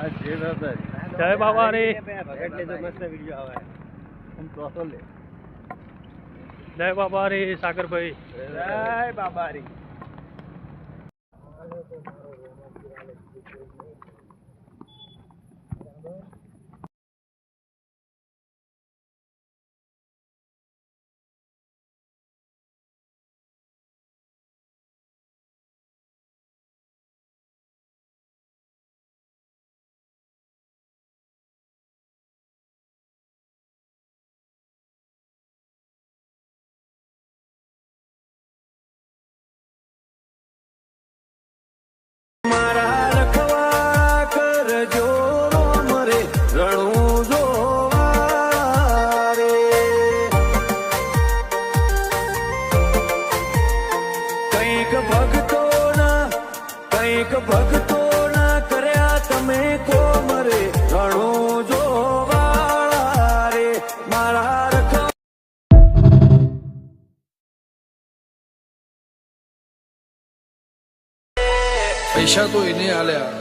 જય બાબા રે જય બાબા રે સાગરભાઈ જય બાબા રે ભક્તોના કર્યા તમે કોમરે રણો જોવાળા રે મારા રખા પૈસા તો એને આલ્યા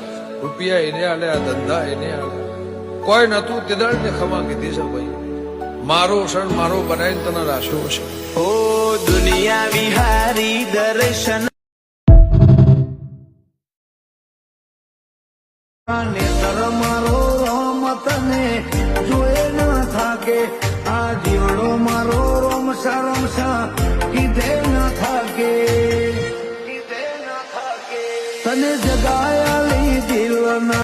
રૂપિયા એને આલ્યા ધંધા એને આલ્યા કોઈ નતું તેદાળ ને ખમા કીધી છે ભાઈ મારો ક્ષણ મારો બનાવીને તને રાખ્યો છે ઓ દુનિયા વિહારી દર્શન નેતર મારો રમતને જોયે ન થાકે આ જીવડો મારો રમસા રમસા કીધે ન થાકે તને જગાયા લી દિલ ના